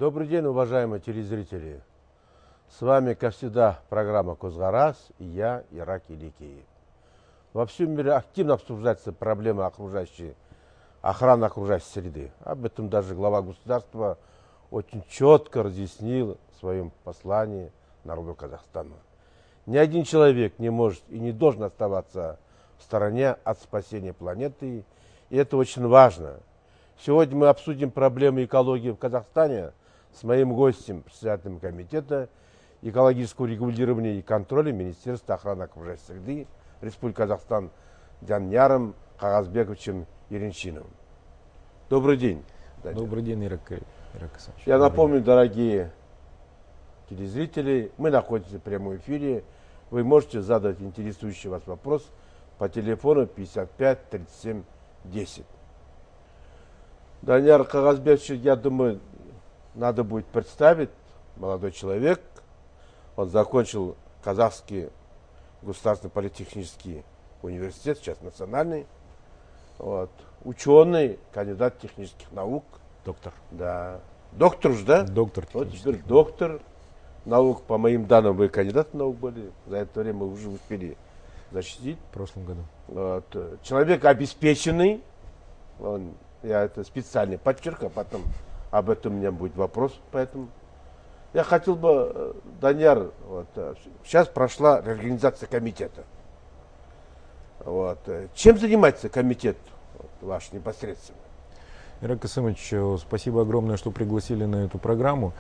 Добрый день, уважаемые телезрители. С вами, как всегда, программа «Козгарас» и я, Ираклий Ликеев. Во всем мире активно обсуждается проблема охраны окружающей среды. Об этом даже глава государства очень четко разъяснил в своем послании народу Казахстана. Ни один человек не может и не должен оставаться в стороне от спасения планеты, и это очень важно. Сегодня мы обсудим проблемы экологии в Казахстане с моим гостем, председателем комитета экологического регулирования и контроля Министерства охраны окружающей среды Республики Казахстан Данияром Кагазбековичем Еренчиновым. Добрый день. Добрый день, Ираклий. Я напомню, дорогие телезрители, мы находимся в прямом эфире. Вы можете задать интересующий вас вопрос по телефону 55 37 10. Данияр Кагазбекович, я думаю, надо будет представить. Молодой человек. Он закончил Казахский государственный политехнический университет, сейчас национальный. Вот. Ученый, кандидат технических наук. Доктор. Да. Доктор же, да? Доктор Вот технических теперь доктор наук. По моим данным, вы кандидат наук были. За это время вы уже успели защитить. В прошлом году. Вот. Человек обеспеченный. Я это специально подчеркну, потом об этом у меня будет вопрос. Поэтому я хотел бы, Данияр, сейчас прошла реорганизация комитета. Чем занимается комитет ваш непосредственно? Ираклий Касымович, спасибо огромное, что пригласили на эту программу.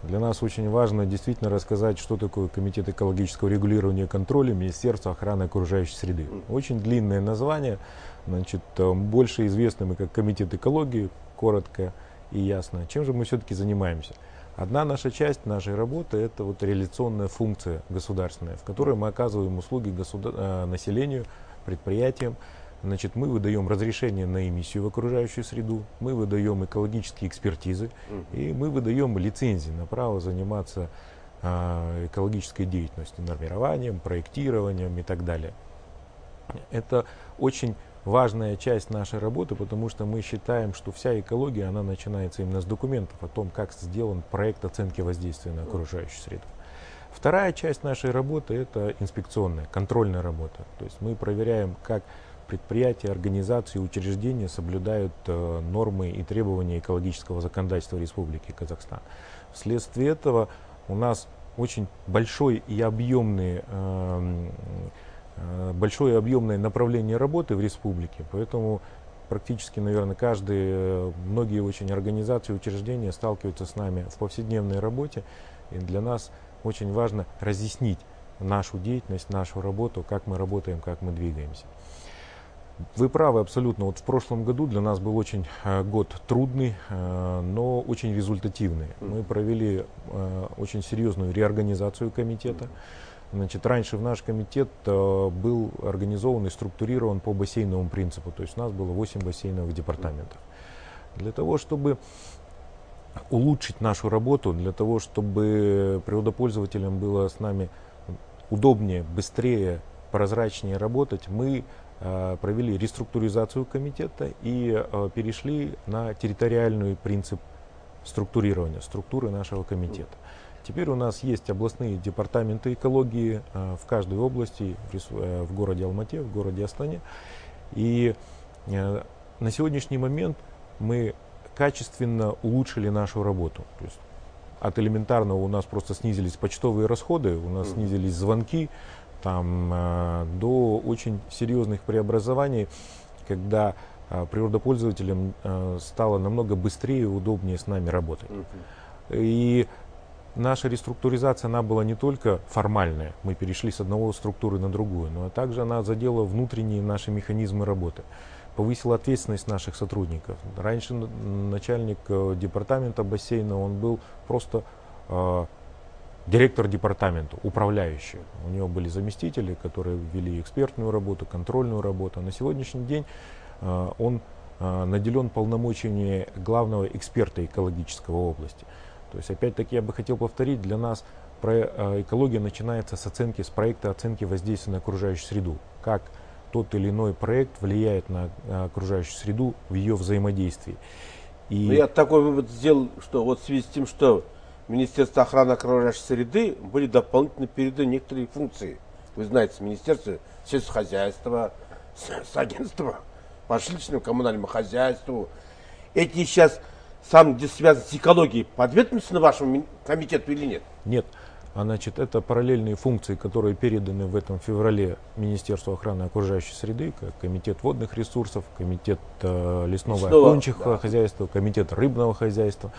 Для нас очень важно действительно рассказать, что такое Комитет экологического регулирования и контроля Министерства охраны окружающей среды. Очень длинное название, значит, больше известны мы как Комитет экологии, коротко и ясно. Чем же мы все-таки занимаемся? Одна наша часть нашей работы – это реализационная функция государственная, в которой мы оказываем услуги населению, предприятиям. Значит, мы выдаем разрешение на эмиссию в окружающую среду, мы выдаем экологические экспертизы и мы выдаем лицензии на право заниматься экологической деятельностью, нормированием, проектированием и так далее. Это очень важная часть нашей работы, потому что мы считаем, что вся экология, она начинается именно с документов о том, как сделан проект оценки воздействия на окружающую среду. Вторая часть нашей работы – это инспекционная, контрольная работа. То есть мы проверяем, как предприятия, организации, учреждения соблюдают нормы и требования экологического законодательства Республики Казахстан. Вследствие этого у нас очень большое и объемное направление работы в республике, поэтому практически, наверное, многие очень организации, учреждения сталкиваются с нами в повседневной работе, и для нас очень важно разъяснить нашу деятельность, нашу работу, как мы работаем, как мы двигаемся. Вы правы абсолютно. В прошлом году для нас был очень год трудный, но очень результативный. Мы провели очень серьезную реорганизацию комитета. Значит, раньше наш комитет был организован и структурирован по бассейновому принципу. То есть у нас было 8 бассейновых департаментов. Для того, чтобы улучшить нашу работу, для того, чтобы природопользователям было с нами удобнее, быстрее, прозрачнее работать, мы провели реструктуризацию комитета и перешли на территориальный принцип структурирования, структуры нашего комитета. Теперь у нас есть областные департаменты экологии в каждой области, в городе Алмате, в городе Астане. И на сегодняшний момент мы качественно улучшили нашу работу. То есть от элементарного у нас просто снизились почтовые расходы, у нас снизились звонки, до очень серьезных преобразований, когда природопользователям стало намного быстрее и удобнее с нами работать. И наша реструктуризация, она была не только формальная, мы перешли с одной структуры на другую, но также она задела внутренние наши механизмы работы, повысила ответственность наших сотрудников. Раньше начальник департамента бассейна, он был просто директор департамента, управляющий. У него были заместители, которые вели экспертную работу, контрольную работу. На сегодняшний день он наделен полномочиями главного эксперта экологического области. То есть, опять-таки, я бы хотел повторить, для нас экология начинается с оценки, с проекта оценки воздействия на окружающую среду. Как тот или иной проект влияет на окружающую среду в ее взаимодействии. Но я такой вывод сделал, что вот в связи с тем, что Министерство охраны окружающей среды были дополнительно переданы некоторые функции. Вы знаете, с Министерства сельскохозяйства, с агентства по жилищному коммунальному хозяйству. Эти сейчас, сам, где связаны с экологией, подведомственны вашему комитету или нет? Нет. Значит, это параллельные функции, которые переданы в этом феврале Министерству охраны окружающей среды, как Комитет водных ресурсов, Комитет лесного и окончего хозяйства, Комитет рыбного хозяйства.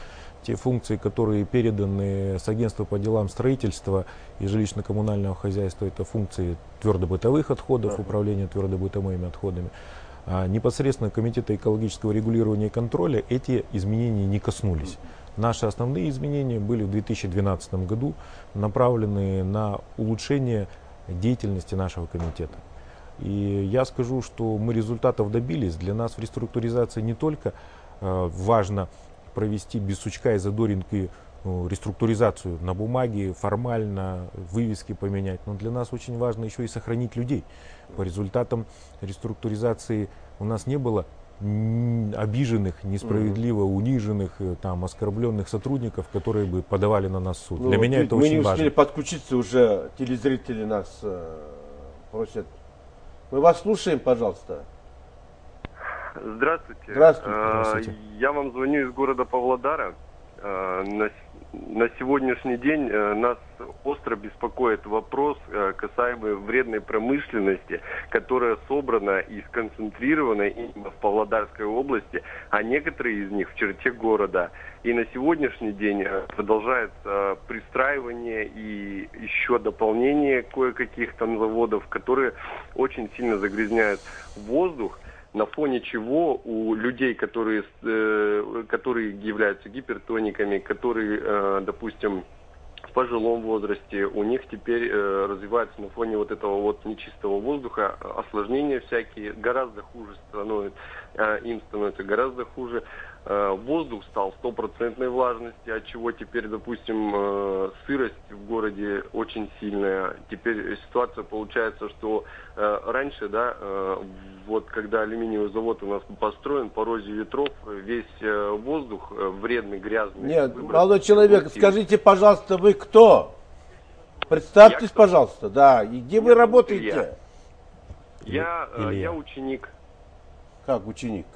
Те функции, которые переданы с Агентства по делам строительства и жилищно-коммунального хозяйства, это функции твердобытовых отходов, управления твердобытовыми отходами. А непосредственно Комитета экологического регулирования и контроля эти изменения не коснулись. Наши основные изменения были в 2012 году направлены на улучшение деятельности нашего комитета. И я скажу, что мы результатов добились. Для нас в реструктуризации не только важно провести без сучка и задоринки реструктуризацию на бумаге, формально, вывески поменять. Но для нас очень важно еще и сохранить людей. По результатам реструктуризации у нас не было обиженных, несправедливо униженных, там, оскорбленных сотрудников, которые бы подавали на нас в суд. Для меня это очень важно. Мы не успели подключиться, уже телезрители нас просят. Мы вас слушаем, пожалуйста. Здравствуйте. Здравствуйте. Я вам звоню из города Павлодара. На сегодняшний день нас остро беспокоит вопрос, касаемый вредной промышленности, которая собрана и сконцентрирована именно в Павлодарской области, а некоторые из них в черте города. И на сегодняшний день продолжается пристраивание и еще дополнение кое-каких там заводов, которые очень сильно загрязняют воздух. На фоне чего у людей, которые являются гипертониками, которые, допустим, в пожилом возрасте, у них теперь развивается на фоне вот этого вот нечистого воздуха осложнения всякие, гораздо хуже становится, им становится гораздо хуже. Воздух стал 100% влажности, от чего теперь, допустим, сырость в городе очень сильная. Теперь ситуация получается, что раньше, да, вот когда алюминиевый завод у нас построен, по розе ветров, весь воздух вредный, грязный. Нет, молодой человек, скажите, пожалуйста, вы кто? Представьтесь, пожалуйста, да, и где вы работаете? Я ученик. Как ученик?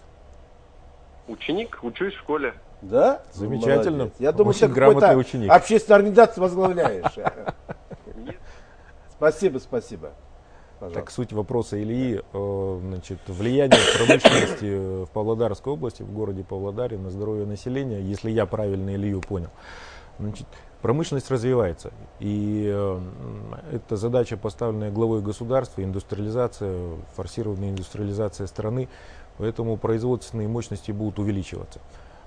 Ученик, учусь в школе. Да? Замечательно. Молодец. Я думаю, очень что грамотный ученик. Общественную организацию возглавляешь. Спасибо. Так, суть вопроса Ильи, значит, влияние промышленности в Павлодарской области, в городе Павлодаре на здоровье населения, если я правильно Илью понял. Значит, промышленность развивается, и это задача, поставленная главой государства, индустриализация, форсированная индустриализация страны, поэтому производственные мощности будут увеличиваться.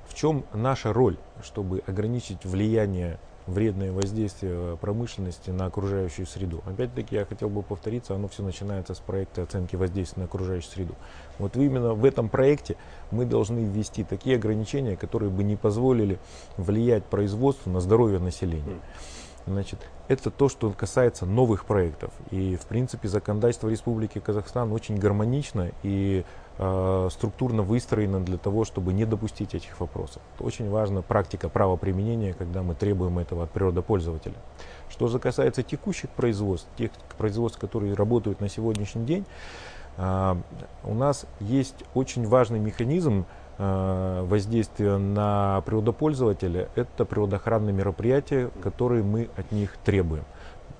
В чем наша роль, чтобы ограничить влияние, вредное воздействие промышленности на окружающую среду? Опять-таки я хотел бы повториться, оно все начинается с проекта оценки воздействия на окружающую среду. Вот именно в этом проекте мы должны ввести такие ограничения, которые бы не позволили влиять производству на здоровье населения. Значит, это то, что касается новых проектов. И в принципе законодательство Республики Казахстан очень гармонично и структурно выстроено для того, чтобы не допустить этих вопросов. Очень важна практика правоприменения, когда мы требуем этого от природопользователя. Что же касается текущих производств, тех производств, которые работают на сегодняшний день, у нас есть очень важный механизм воздействия на природопользователя. Это природоохранные мероприятия, которые мы от них требуем.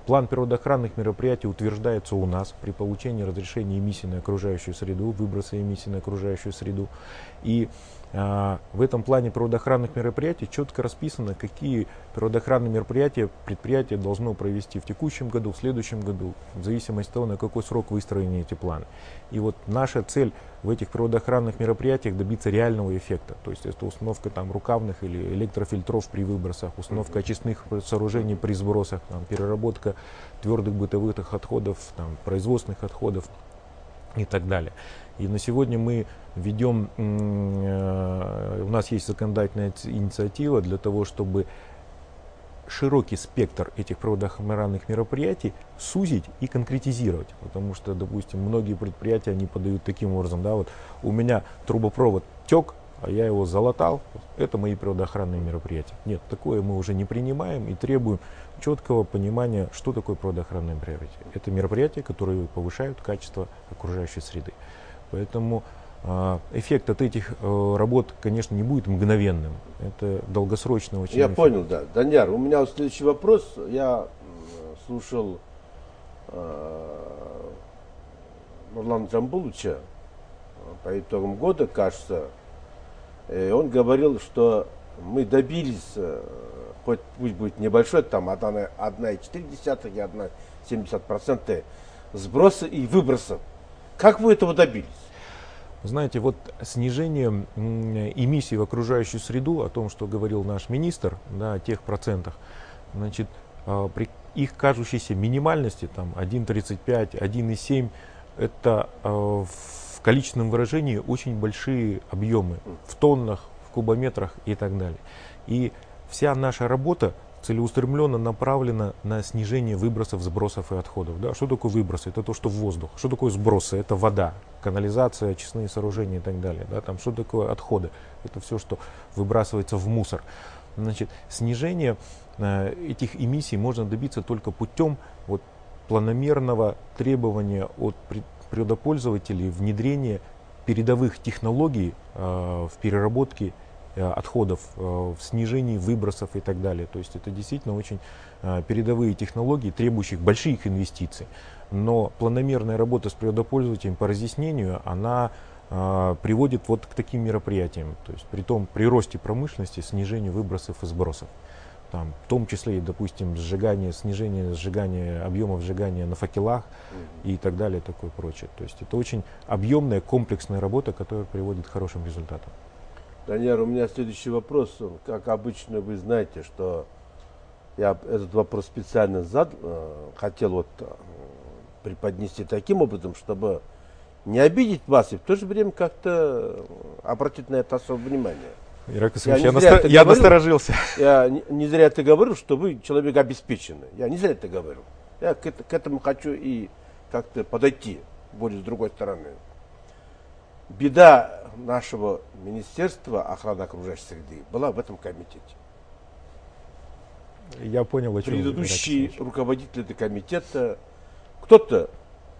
План природоохранных мероприятий утверждается у нас при получении разрешения эмиссии на окружающую среду, выброса эмиссий на окружающую среду. И в этом плане природоохранных мероприятий четко расписано, какие природоохранные мероприятия предприятие должно провести в текущем году, в следующем году, в зависимости от того, на какой срок выстроены эти планы. И вот наша цель в этих природоохранных мероприятиях добиться реального эффекта. То есть это установка там рукавных или электрофильтров при выбросах, установка очистных сооружений при сбросах, там, переработка твердых бытовых отходов, там, производственных отходов и так далее. И на сегодня мы ведем, у нас есть законодательная инициатива для того, чтобы широкий спектр этих природоохранных мероприятий сузить и конкретизировать. Потому что, допустим, многие предприятия, они подают таким образом, да, вот у меня трубопровод тек а я его залатал, это мои природоохранные мероприятия. Нет, такое мы уже не принимаем и требуем четкого понимания, что такое природоохранное мероприятие. Это мероприятия, которые повышают качество окружающей среды. Поэтому эффект от этих работ, конечно, не будет мгновенным. Это долгосрочный очень Я эффект. понял, да. Данияр, у меня вот следующий вопрос. Я слушал Нурлана Джамбуловича по итогам года, кажется, и он говорил, что мы добились, хоть пусть будет небольшой, там 1,4 и 1,7% сброса и выбросов. Как вы этого добились? Знаете, вот снижение эмиссий в окружающую среду, о том, что говорил наш министр, да, о тех процентах, значит, при их кажущейся минимальности, там 1,35, 1,7, это в количественном выражении очень большие объемы в тоннах, в кубометрах и так далее. И вся наша работа целеустремленно направлена на снижение выбросов, сбросов и отходов. Да? Что такое выбросы? Это то, что в воздух. Что такое сбросы? Это вода, канализация, очистные сооружения и так далее. Да? Там, что такое отходы? Это все, что выбрасывается в мусор. Значит, снижение этих эмиссий можно добиться только путем вот, планомерного требования от природопользователей внедрения передовых технологий в переработке отходов, в снижении выбросов и так далее. То есть это действительно очень передовые технологии, требующих больших инвестиций. Но планомерная работа с природопользователем по разъяснению, она приводит вот к таким мероприятиям. То есть при росте промышленности, снижению выбросов и сбросов. Там, в том числе и, допустим, снижение сжигания, объемов сжигания на факелах и так далее, такое прочее. То есть это очень объемная, комплексная работа, которая приводит к хорошим результатам. Данияр, у меня следующий вопрос. Как обычно, вы знаете, что я этот вопрос специально хотел вот преподнести таким образом, чтобы не обидеть вас и в то же время как-то обратить на это особое внимание. Ирак Исаевич, я насторожился. Я не зря это говорю, что вы человек обеспеченный. Я не зря это говорю. Я к этому хочу и как-то подойти более с другой стороны. Беда нашего Министерства охраны окружающей среды была в этом комитете. Я понял, о чем предыдущие руководители этого комитета, кто-то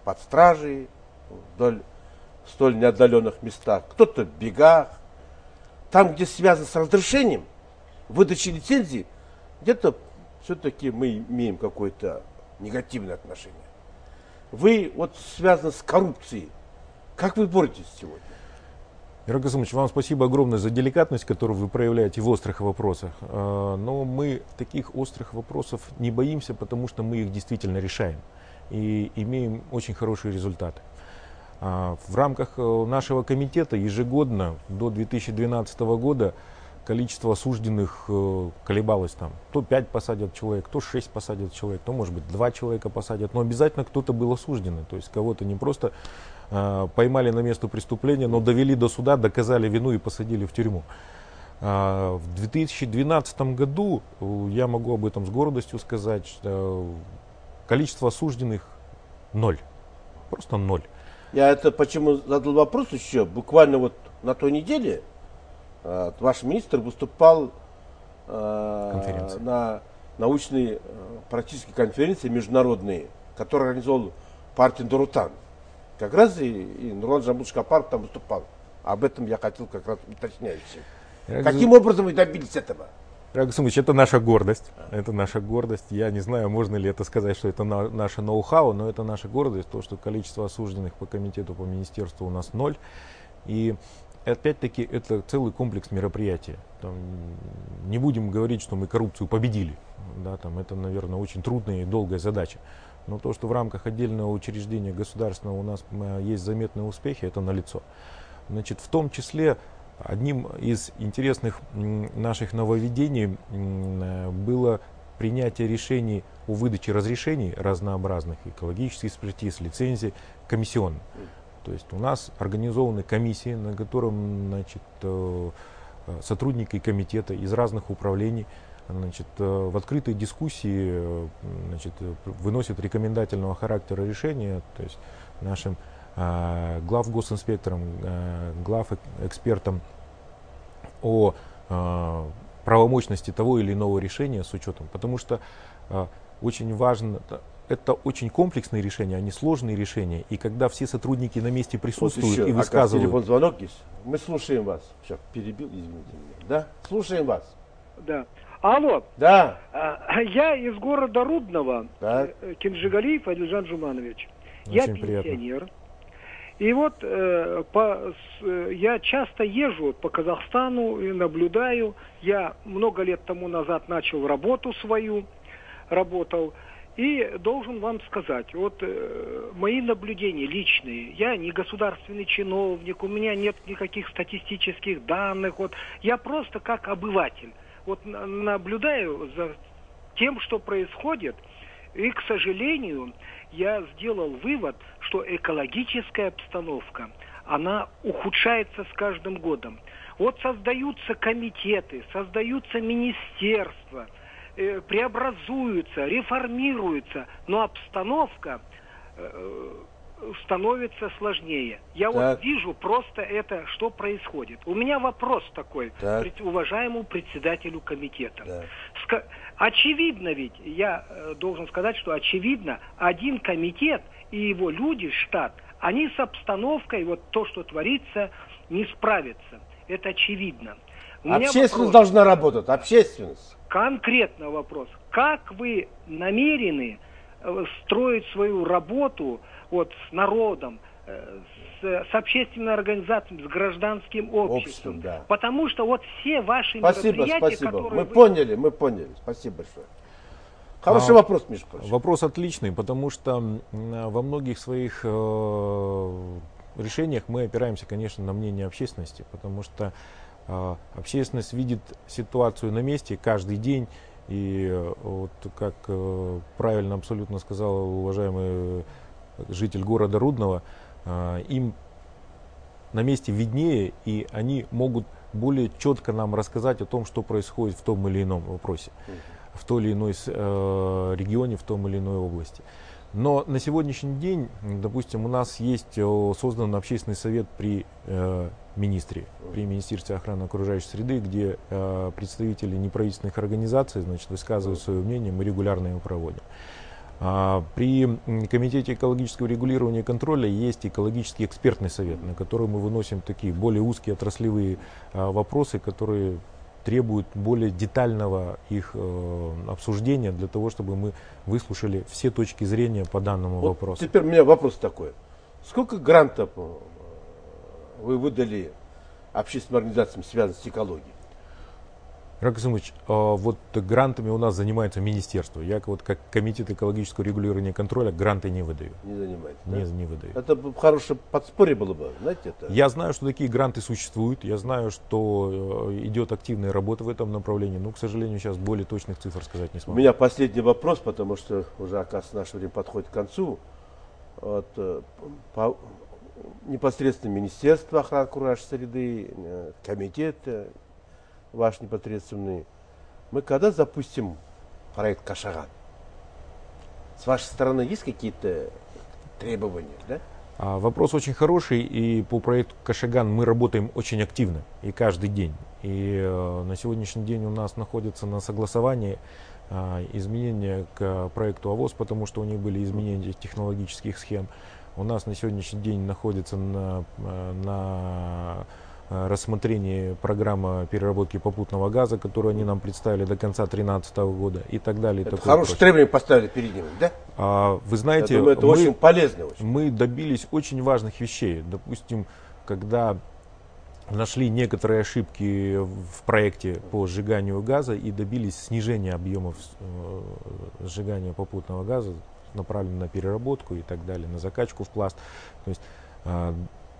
под стражей, в столь неотдаленных местах, кто-то в бегах. Там, где связано с разрешением, выдачей лицензии, где-то все-таки мы имеем какое-то негативное отношение. Вы вот связаны с коррупцией. Как вы боретесь сегодня? Ирак Исаевич, вам спасибо огромное за деликатность, которую вы проявляете в острых вопросах. Но мы таких острых вопросов не боимся, потому что мы их действительно решаем и имеем очень хорошие результаты. В рамках нашего комитета ежегодно до 2012 года количество осужденных колебалось там. То 5 посадят человек, то 6 посадят человек, то может быть 2 человека посадят, но обязательно кто-то был осужден. То есть кого-то не просто поймали на место преступления, но довели до суда, доказали вину и посадили в тюрьму. В 2012 году, я могу об этом с гордостью сказать, что количество осужденных 0. Просто 0. Я это почему задал вопрос еще. Буквально вот на той неделе ваш министр выступал на научной практической конференции международной, которую организовал партия Нуротан. Как раз и Нурлан Джамбулович Капаров там выступал. Об этом я хотел как раз уточняюще. Каким образом вы добились этого? Ирак Исаевич, это наша гордость. Это наша гордость. Я не знаю, можно ли это сказать, что это наше ноу-хау, но это наша гордость, то, что количество осужденных по комитету, по министерству у нас 0. И опять-таки это целый комплекс мероприятий. Там, не будем говорить, что мы коррупцию победили. Да, там, это, наверное, очень трудная и долгая задача. Но то, что в рамках отдельного учреждения государственного у нас есть заметные успехи, это налицо. Значит, в том числе одним из интересных наших нововведений было принятие решений о выдаче разрешений разнообразных, экологических экспертиз, лицензий, комиссионно. То есть у нас организованы комиссии, на котором, значит, сотрудники комитета из разных управлений, значит, в открытой дискуссии, значит, выносят рекомендательного характера решения, то есть нашим главгосинспекторам, главэкспертам о правомощности того или иного решения с учетом. Потому что очень важно, это очень комплексные решения, они сложные решения. И когда все сотрудники на месте присутствуют вот еще, и высказывают... телефон звонок есть. Мы слушаем вас. Сейчас перебил, извините меня. Да? Слушаем вас. Да. Алло. Да. Я из города Рудного, Так. Кинжигалиев Адильжан Жуманович. Очень Я приятно. пенсионер. И вот я часто езжу по Казахстану и наблюдаю. Я много лет тому назад начал работу свою, работал. И должен вам сказать, вот мои наблюдения личные, я не государственный чиновник, у меня нет никаких статистических данных, вот я просто как обыватель, вот наблюдаю за тем, что происходит, и, к сожалению, я сделал вывод, что экологическая обстановка, она ухудшается с каждым годом. Вот создаются комитеты, создаются министерства, преобразуются, реформируются, но обстановка становится сложнее. Я вот вижу просто это, что происходит. У меня вопрос такой уважаемому председателю комитета. Очевидно ведь, я должен сказать, что очевидно, один комитет и его люди, штат, они с обстановкой, вот то, что творится, не справятся. Это очевидно. Общественность должна работать, общественность. Конкретно вопрос. Как вы намерены строить свою работу вот, с народом, с общественной организацией, с гражданским обществом? Да. Потому что вот все ваши мероприятия, спасибо. которые мы поняли. Спасибо большое. Хороший вопрос, Миша. Вопрос отличный, потому что во многих своих решениях мы опираемся, конечно, на мнение общественности, потому что общественность видит ситуацию на месте каждый день, и вот как правильно абсолютно сказал уважаемый житель города Рудного, им на месте виднее, и они могут более четко нам рассказать о том, что происходит в том или ином вопросе, в той или иной регионе, в том или иной области. Но на сегодняшний день, допустим, у нас есть создан общественный совет при министре, при Министерстве охраны окружающей среды, где представители неправительственных организаций, значит, высказывают свое мнение, мы регулярно его проводим. При Комитете экологического регулирования и контроля есть экологический экспертный совет, на который мы выносим такие более узкие отраслевые вопросы, которые требуют более детального их обсуждения для того, чтобы мы выслушали все точки зрения по данному вопросу. Теперь у меня вопрос такой. Сколько грантов вы выдали общественным организациям, связанным с экологией? Рак Исимович, вот грантами у нас занимается министерство. Я вот как комитет экологического регулирования и контроля гранты не выдаю. Не занимается? Не выдаю. Это хорошее подспорье было бы, знаете это? Я знаю, что такие гранты существуют. Я знаю, что идет активная работа в этом направлении. Но, к сожалению, сейчас более точных цифр сказать не смогу. У меня последний вопрос, потому что уже, оказывается, наше время подходит к концу. Вот, непосредственно Министерство охраны окружающей среды, комитет ваш непосредственный. Мы когда запустим проект Кашаган? С вашей стороны есть какие-то требования, да? Вопрос очень хороший, и по проекту Кашаган мы работаем очень активно и каждый день. И на сегодняшний день у нас находится на на изменения к проекту АВОС, потому что у них были изменения технологических схем. У нас на сегодняшний день находится на рассмотрении программа переработки попутного газа, которую они нам представили до конца 2013 года и так далее. Это хорошее требование поставили перед ними, да? Вы знаете, я думаю, это очень полезно. Мы добились очень важных вещей. Допустим, когда нашли некоторые ошибки в проекте по сжиганию газа и добились снижения объемов сжигания попутного газа, направленного на переработку и так далее, на закачку в пласт. То есть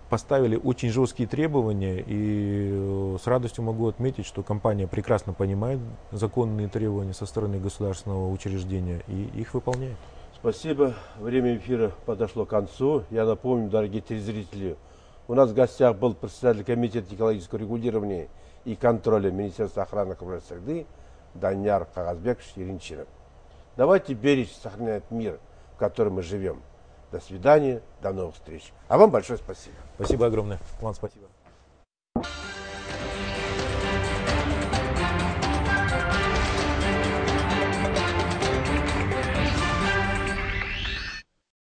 поставили очень жесткие требования, и с радостью могу отметить, что компания прекрасно понимает законные требования со стороны государственного учреждения и их выполняет. Спасибо. Время эфира подошло к концу. Я напомню, дорогие телезрители, у нас в гостях был председатель Комитета экологического регулирования и контроля Министерства охраны окружающей среды Данияр Кагазбекович Еринчинов. Давайте беречь, сохранять мир, в котором мы живем. До свидания, до новых встреч. А вам большое спасибо. Спасибо огромное. Вам спасибо.